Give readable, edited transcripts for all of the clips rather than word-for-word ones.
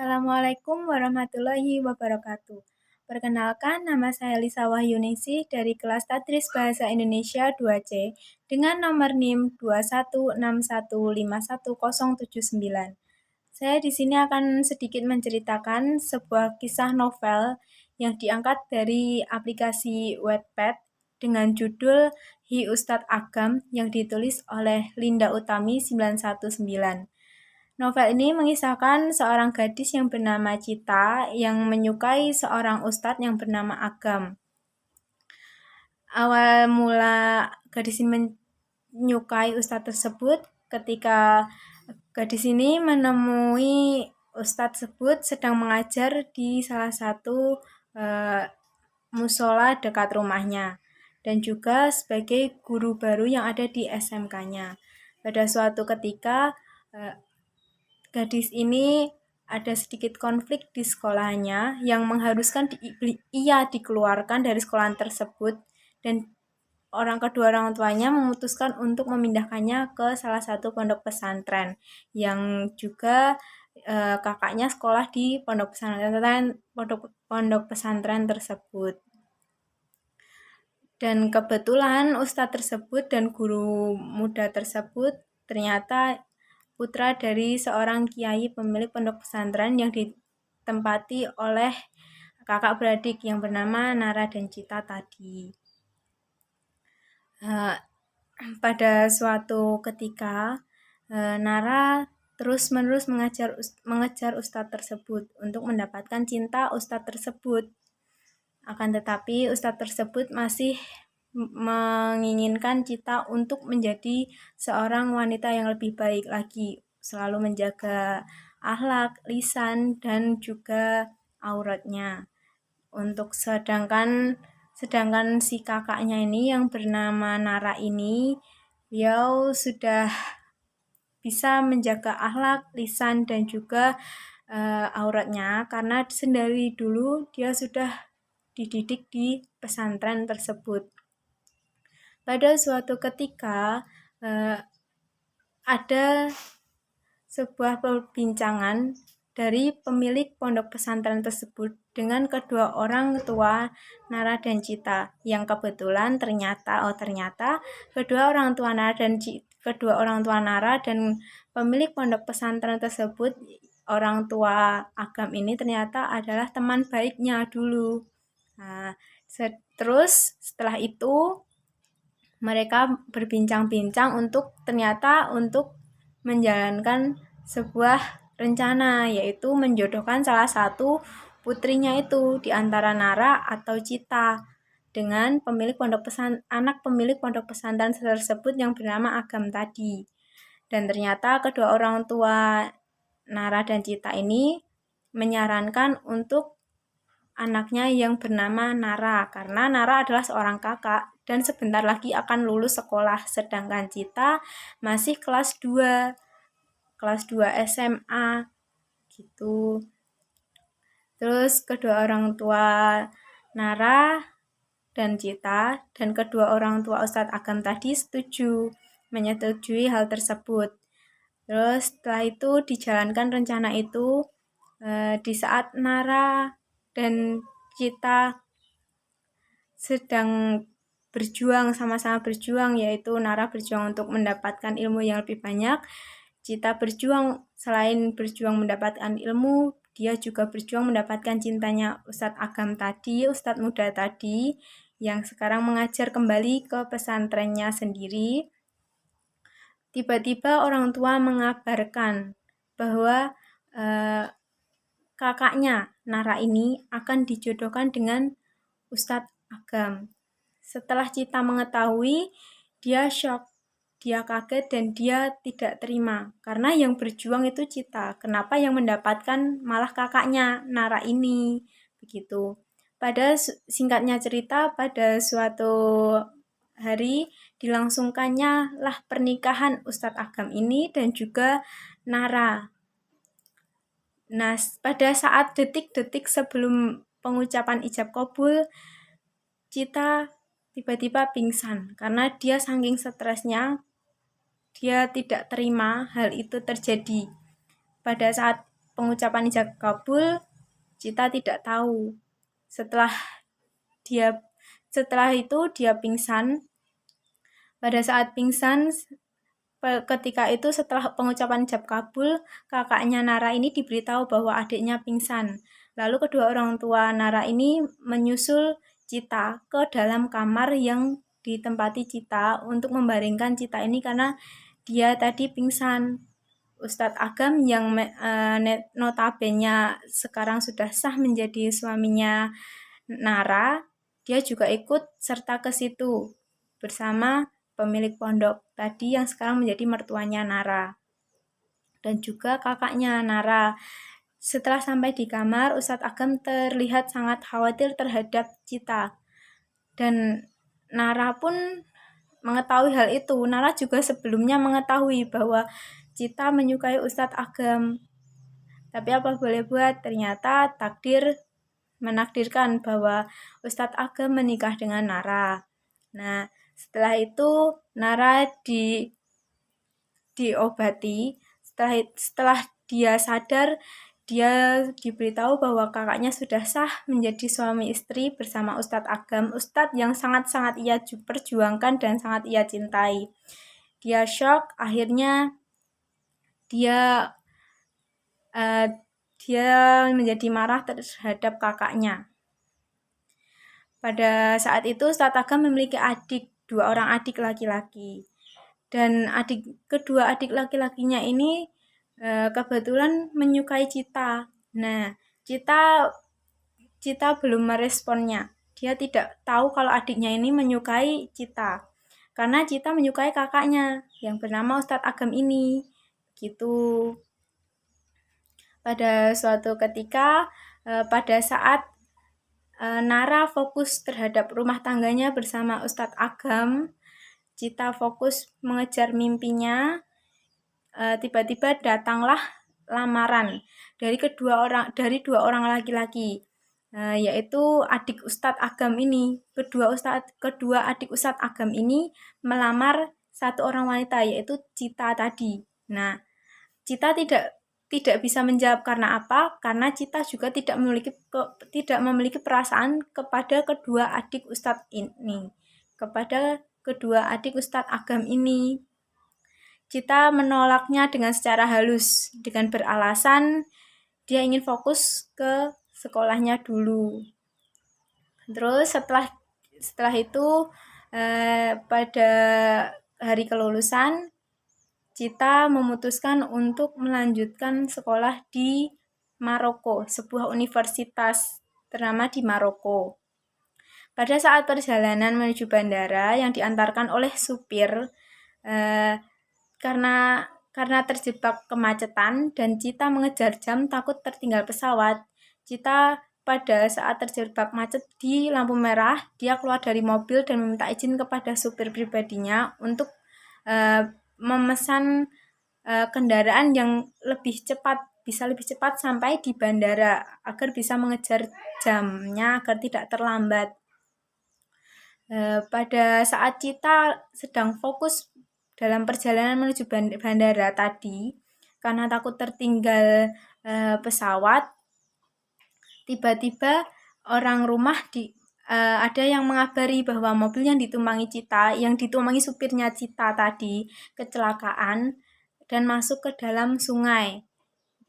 Assalamualaikum warahmatullahi wabarakatuh. Perkenalkan, nama saya Lisa Wahyuningsih dari kelas Tadris Bahasa Indonesia 2C dengan nomor NIM 21615179. Saya di sini akan sedikit menceritakan sebuah kisah novel yang diangkat dari aplikasi Wattpad dengan judul Hi Ustadz Agam yang ditulis oleh Linda Utami 919. Novel ini mengisahkan seorang gadis yang bernama Cita yang menyukai seorang ustadz yang bernama Agam. Awal mula gadis ini menyukai ustadz tersebut ketika gadis ini menemui ustadz tersebut sedang mengajar di salah satu musola dekat rumahnya dan juga sebagai guru baru yang ada di SMK-nya. Pada suatu ketika gadis ini ada sedikit konflik di sekolahnya yang mengharuskan ia dikeluarkan dari sekolah tersebut dan kedua orang tuanya memutuskan untuk memindahkannya ke salah satu pondok pesantren yang juga kakaknya sekolah di pondok pesantren tersebut. Dan kebetulan ustadz tersebut dan guru muda tersebut ternyata putra dari seorang kiai pemilik pondok pesantren yang ditempati oleh kakak beradik yang bernama Nara dan Cita tadi. Pada suatu ketika Nara terus-menerus mengejar ustadz tersebut untuk mendapatkan cinta ustadz tersebut. Akan tetapi ustadz tersebut masih menginginkan Cita untuk menjadi seorang wanita yang lebih baik lagi, selalu menjaga akhlak, lisan, dan juga auratnya. Sedangkan si kakaknya ini yang bernama Nara ini, beliau sudah bisa menjaga akhlak, lisan, dan juga auratnya karena dari dulu dia sudah dididik di pesantren tersebut. Pada suatu ketika ada sebuah perbincangan dari pemilik pondok pesantren tersebut dengan kedua orang tua Nara dan Cita yang kebetulan ternyata kedua orang tua Nara dan pemilik pondok pesantren tersebut, orang tua Agam ini ternyata adalah teman baiknya dulu. Nah, terus setelah itu mereka berbincang-bincang untuk menjalankan sebuah rencana, yaitu menjodohkan salah satu putrinya itu di antara Nara atau Cita dengan anak pemilik pondok pesantren tersebut yang bernama Agam tadi. Dan ternyata kedua orang tua Nara dan Cita ini menyarankan untuk anaknya yang bernama Nara karena Nara adalah seorang kakak dan sebentar lagi akan lulus sekolah, sedangkan Cita masih kelas 2 SMA gitu. Terus kedua orang tua Nara dan Cita dan kedua orang tua Ustadz Agam tadi menyetujui hal tersebut. Terus setelah itu dijalankan rencana itu di saat Nara dan Cita sedang sama-sama berjuang, yaitu Nara berjuang untuk mendapatkan ilmu yang lebih banyak, Cita selain berjuang mendapatkan ilmu, dia juga berjuang mendapatkan cintanya Ustadz Agam tadi, Ustadz muda tadi, yang sekarang mengajar kembali ke pesantrennya sendiri. Tiba-tiba orang tua mengabarkan bahwa kakaknya Nara ini akan dijodohkan dengan Ustadz Agam. Setelah Cita mengetahui, dia shock, dia kaget dan dia tidak terima karena yang berjuang itu Cita. Kenapa yang mendapatkan malah kakaknya Nara ini? Begitu. Pada singkatnya cerita, pada suatu hari dilangsungkannya lah pernikahan Ustadz Agam ini dan juga Nara. Nah, pada saat detik-detik sebelum pengucapan ijab kabul, Cita tiba-tiba pingsan karena dia saking stresnya, dia tidak terima hal itu terjadi. Pada saat pengucapan ijab kabul, Cita tidak tahu. Setelah itu dia pingsan. Pada saat pingsan, ketika itu setelah pengucapan ijab kabul, kakaknya Nara ini diberitahu bahwa adiknya pingsan. Lalu kedua orang tua Nara ini menyusul Cita ke dalam kamar yang ditempati Cita untuk membaringkan Cita ini karena dia tadi pingsan. Ustadz Agam yang notabene sekarang sudah sah menjadi suaminya Nara, dia juga ikut serta ke situ bersama pemilik pondok tadi yang sekarang menjadi mertuanya Nara dan juga kakaknya Nara. Setelah sampai di kamar, Ustadz Agam terlihat sangat khawatir terhadap Cita dan Nara pun mengetahui hal itu. Nara juga sebelumnya mengetahui bahwa Cita menyukai Ustadz Agam. Tapi apa boleh buat, ternyata takdir menakdirkan bahwa Ustadz Agam menikah dengan Nara. Nah, setelah itu Nara diobati. Setelah dia sadar, dia diberitahu bahwa kakaknya sudah sah menjadi suami istri bersama Ustadz Agam, Ustadz yang sangat-sangat ia perjuangkan dan sangat ia cintai. Dia shock, akhirnya dia menjadi marah terhadap kakaknya. Pada saat itu Ustadz Agam memiliki dua orang adik laki-laki. Dan kedua adik laki-lakinya ini kebetulan menyukai Cita. Nah, Cita belum meresponnya. Dia tidak tahu kalau adiknya ini menyukai Cita. Karena Cita menyukai kakaknya yang bernama Ustadz Agam ini. Gitu. Pada suatu ketika, pada saat Nara fokus terhadap rumah tangganya bersama Ustadz Agam, Cita fokus mengejar mimpinya. Tiba-tiba datanglah lamaran dari dua orang laki-laki, yaitu adik Ustadz Agam ini. Kedua adik Ustadz Agam ini melamar satu orang wanita, yaitu Cita tadi. Nah, Cita tidak bisa menjawab karena apa? Karena Cita juga tidak memiliki perasaan kepada kedua adik Ustadz ini, kepada kedua adik Ustadz Agam ini. Cita menolaknya dengan secara halus dengan beralasan dia ingin fokus ke sekolahnya dulu. Terus setelah itu pada hari kelulusan, Cita memutuskan untuk melanjutkan sekolah di Maroko, sebuah universitas ternama di Maroko. Pada saat perjalanan menuju bandara yang diantarkan oleh supir, karena terjebak kemacetan dan Cita mengejar jam takut tertinggal pesawat, Cita pada saat terjebak macet di lampu merah, dia keluar dari mobil dan meminta izin kepada supir pribadinya untuk memesan kendaraan yang bisa lebih cepat sampai di bandara agar bisa mengejar jamnya agar tidak terlambat. Pada saat Cita sedang fokus dalam perjalanan menuju bandara tadi, karena takut tertinggal pesawat, tiba-tiba orang rumah ada yang mengabari bahwa mobil yang ditumpangi supirnya Cita tadi kecelakaan dan masuk ke dalam sungai.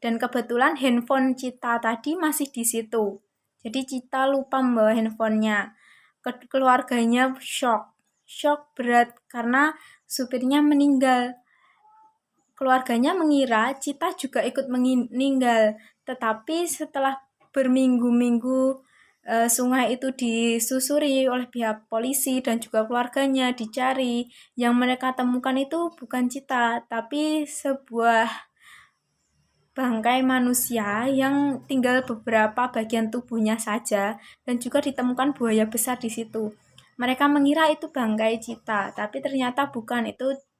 Dan kebetulan handphone Cita tadi masih di situ. Jadi Cita lupa membawa handphonenya. Keluarganya shock berat karena supirnya meninggal. Keluarganya mengira Cita juga ikut meninggal. Tetapi setelah berminggu-minggu sungai itu disusuri oleh pihak polisi dan juga keluarganya dicari, yang mereka temukan itu bukan Cita, tapi sebuah bangkai manusia yang tinggal beberapa bagian tubuhnya saja dan juga ditemukan buaya besar di situ. Mereka mengira itu bangkai Cita, tapi ternyata bukan.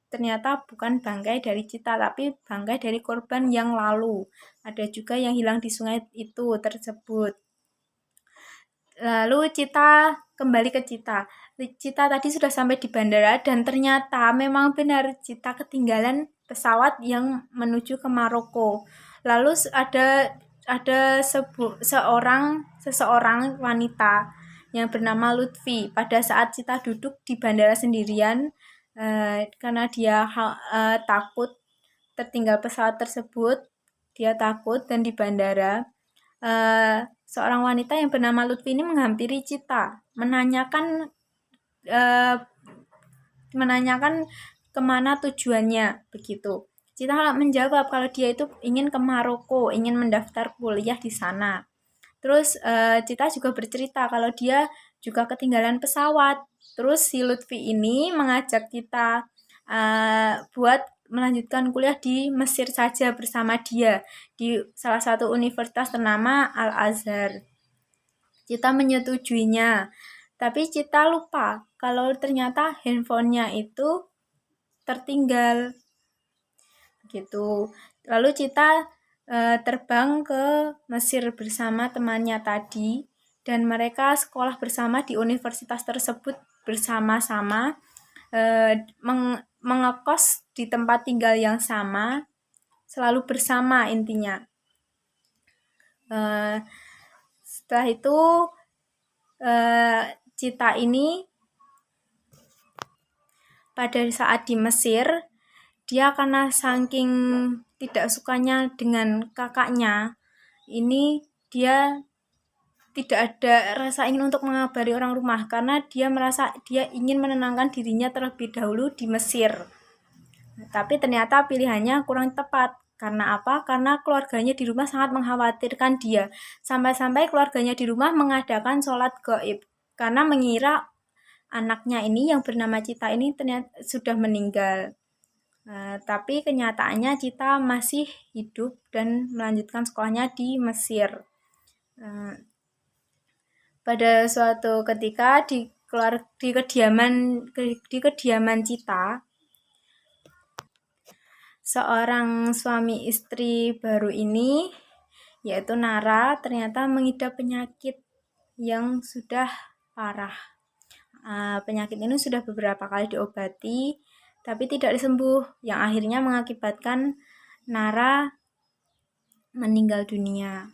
Ternyata bukan bangkai dari Cita, tapi bangkai dari korban yang lalu. Ada juga yang hilang di sungai itu tersebut. Lalu Cita kembali ke Cita. Cita tadi sudah sampai di bandara dan ternyata memang benar Cita ketinggalan pesawat yang menuju ke Maroko. Lalu seseorang wanita yang bernama Lutfi. Pada saat Cita duduk di bandara sendirian, karena dia takut tertinggal pesawat tersebut, dia takut, dan di bandara seorang wanita yang bernama Lutfi ini menghampiri Cita, menanyakan kemana tujuannya begitu. Cita menjawab kalau dia itu ingin ke Maroko, ingin mendaftar kuliah di sana. Terus Cita juga bercerita kalau dia juga ketinggalan pesawat. Terus si Lutfi ini mengajak kita buat melanjutkan kuliah di Mesir saja bersama dia di salah satu universitas ternama Al-Azhar. Cita menyetujuinya, tapi Cita lupa kalau ternyata handphonenya itu tertinggal gitu. Lalu Cita terbang ke Mesir bersama temannya tadi, dan mereka sekolah bersama di universitas tersebut bersama-sama, mengekos di tempat tinggal yang sama, selalu bersama intinya. Setelah itu Cita ini pada saat di Mesir, dia karena saking tidak sukanya dengan kakaknya, ini dia tidak ada rasa ingin untuk mengabari orang rumah karena dia merasa dia ingin menenangkan dirinya terlebih dahulu di Mesir. Tapi ternyata pilihannya kurang tepat. Karena apa? Karena keluarganya di rumah sangat mengkhawatirkan dia. Sampai-sampai keluarganya di rumah mengadakan sholat gaib karena mengira anaknya ini yang bernama Cita ini ternyata sudah meninggal. Tapi kenyataannya Cita masih hidup dan melanjutkan sekolahnya di Mesir. Pada suatu ketika di kediaman Cita, seorang suami istri baru ini, yaitu Nara, ternyata mengidap penyakit yang sudah parah. Penyakit ini sudah beberapa kali diobati, tapi tidak disembuh, yang akhirnya mengakibatkan Nara meninggal dunia.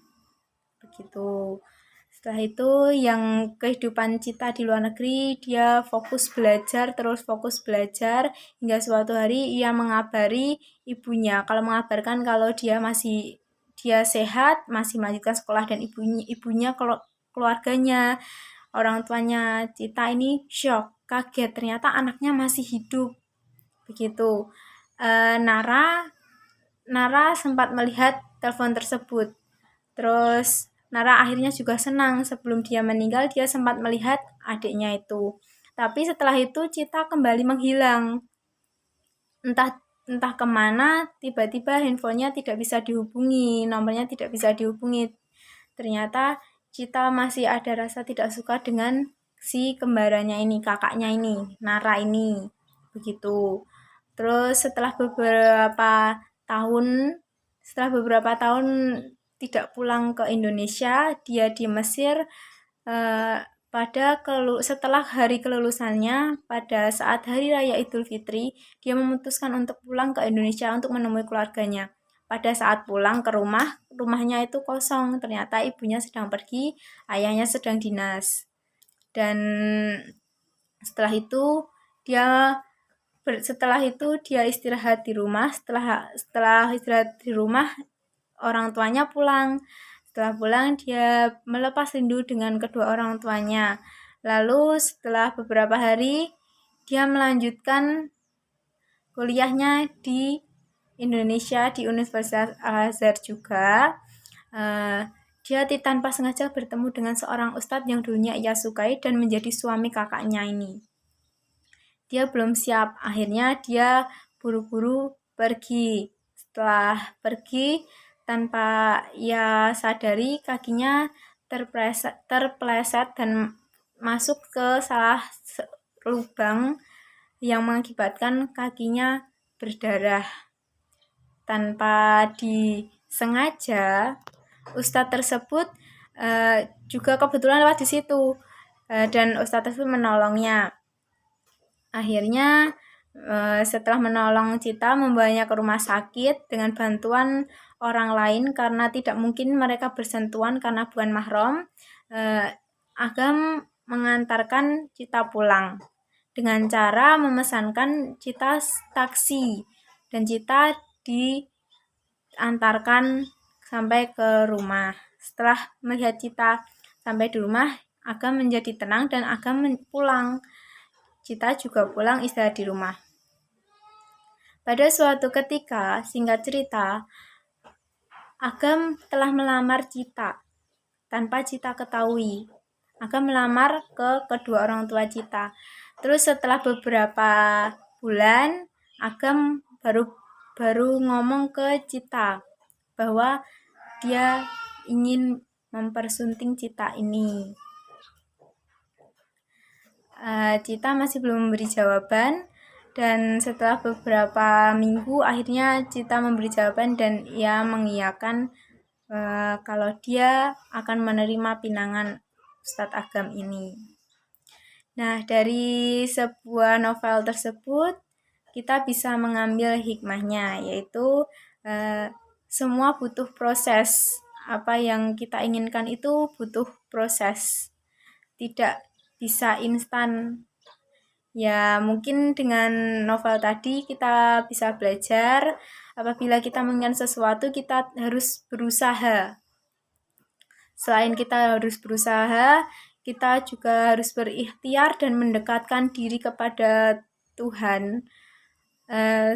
Begitu. Setelah itu yang kehidupan Cita di luar negeri, dia fokus belajar hingga suatu hari ia mengabari ibunya. Kalau mengabarkan kalau dia sehat, masih melanjutkan sekolah, dan ibunya keluarganya, orang tuanya Cita ini shock, kaget, ternyata anaknya masih hidup. Begitu. Nara sempat melihat telepon tersebut. Terus Nara akhirnya juga senang. Sebelum dia meninggal, dia sempat melihat adiknya itu. Tapi setelah itu Cita kembali menghilang. Entah kemana, tiba-tiba handphonenya tidak bisa dihubungi, nomornya tidak bisa dihubungi. Ternyata Cita masih ada rasa tidak suka dengan si kembarannya ini, kakaknya ini, Nara ini. Begitu. Terus setelah beberapa tahun tidak pulang ke Indonesia, dia di Mesir. Setelah hari kelulusannya, pada saat hari raya Idul Fitri, dia memutuskan untuk pulang ke Indonesia untuk menemui keluarganya. Pada saat pulang ke rumahnya itu kosong. Ternyata ibunya sedang pergi, ayahnya sedang dinas. Dan setelah itu dia istirahat di rumah. Setelah istirahat di rumah, orang tuanya pulang. Setelah pulang, dia melepas rindu dengan kedua orang tuanya. Lalu setelah beberapa hari, dia melanjutkan kuliahnya di Indonesia di Universitas Al-Azhar juga. Dia tanpa sengaja bertemu dengan seorang ustadz yang dulunya ia sukai dan menjadi suami kakaknya ini. Dia belum siap, akhirnya dia buru-buru pergi. Setelah pergi, tanpa ia sadari, kakinya terpleset dan masuk ke salah lubang yang mengakibatkan kakinya berdarah. Tanpa disengaja, ustadz tersebut juga kebetulan lewat di situ, dan ustadz tersebut menolongnya. Akhirnya setelah menolong Cita, membawanya ke rumah sakit dengan bantuan orang lain karena tidak mungkin mereka bersentuhan karena bukan mahram. Agam mengantarkan Cita pulang dengan cara memesankan Cita taksi dan Cita diantarkan sampai ke rumah. Setelah melihat Cita sampai di rumah, Agam menjadi tenang dan Agam pulang. Cita juga pulang istirahat di rumah. Pada suatu ketika, singkat cerita, Agam telah melamar Cita tanpa Cita ketahui. Agam melamar ke kedua orang tua Cita. Terus setelah beberapa bulan, Agam baru ngomong ke Cita bahwa dia ingin mempersunting Cita ini. Cita masih belum memberi jawaban, dan setelah beberapa minggu akhirnya Cita memberi jawaban dan ia mengiyakan kalau dia akan menerima pinangan Ustadz Agam ini. Nah, dari sebuah novel tersebut kita bisa mengambil hikmahnya, yaitu semua butuh proses. Apa yang kita inginkan itu butuh proses, tidak bisa instan. Ya, mungkin dengan novel tadi kita bisa belajar apabila kita menginginkan sesuatu kita harus berusaha. Selain kita harus berusaha, kita juga harus berikhtiar dan mendekatkan diri kepada Tuhan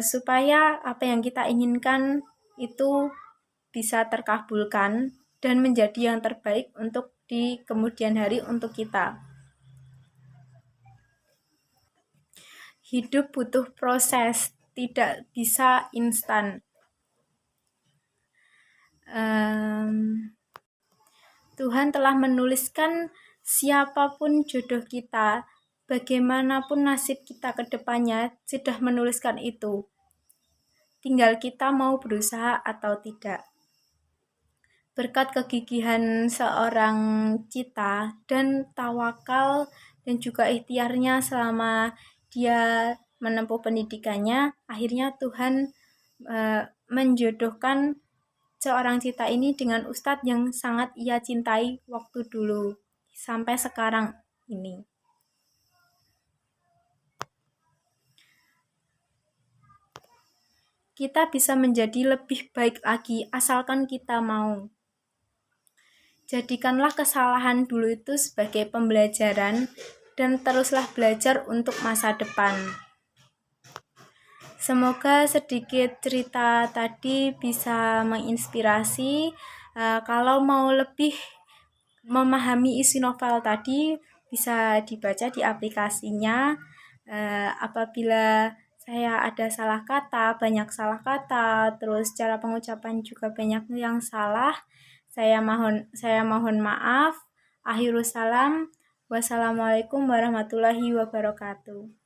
supaya apa yang kita inginkan itu bisa terkabulkan dan menjadi yang terbaik untuk di kemudian hari untuk kita. Hidup butuh proses, tidak bisa instan. Tuhan telah menuliskan siapapun jodoh kita, bagaimanapun nasib kita ke depannya, sudah menuliskan itu. Tinggal kita mau berusaha atau tidak. Berkat kegigihan seorang Cita dan tawakal dan juga ikhtiarnya selama dia menempuh pendidikannya, akhirnya Tuhan menjodohkan seorang Cita ini dengan ustadz yang sangat ia cintai waktu dulu sampai sekarang ini. Kita bisa menjadi lebih baik lagi asalkan kita mau. Jadikanlah kesalahan dulu itu sebagai pembelajaran dan teruslah belajar untuk masa depan. Semoga sedikit cerita tadi bisa menginspirasi. Kalau mau lebih memahami isi novel tadi, bisa dibaca di aplikasinya. Apabila saya ada salah kata, banyak salah kata, terus cara pengucapan juga banyak yang salah, saya mohon maaf. Akhirus salam. Wassalamualaikum warahmatullahi wabarakatuh.